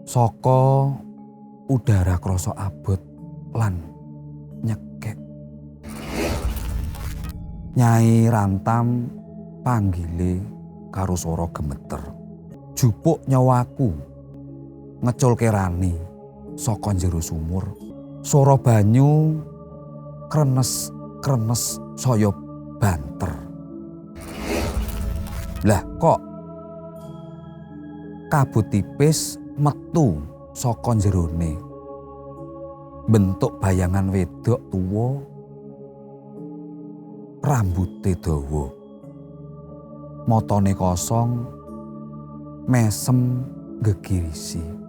Saka udara krasa abot lan nyekek. Nyai Rantam panggile karo swara gemeter. Jupuk nyawaku ngeculke rani saka jero sumur. Swara banyu krenes-krenes saya banter. Lah kok kabut tipis metu saka jerone. Bentuk bayangan wedok tuwa, rambute dawa. Matane kosong, mesem gegirisi.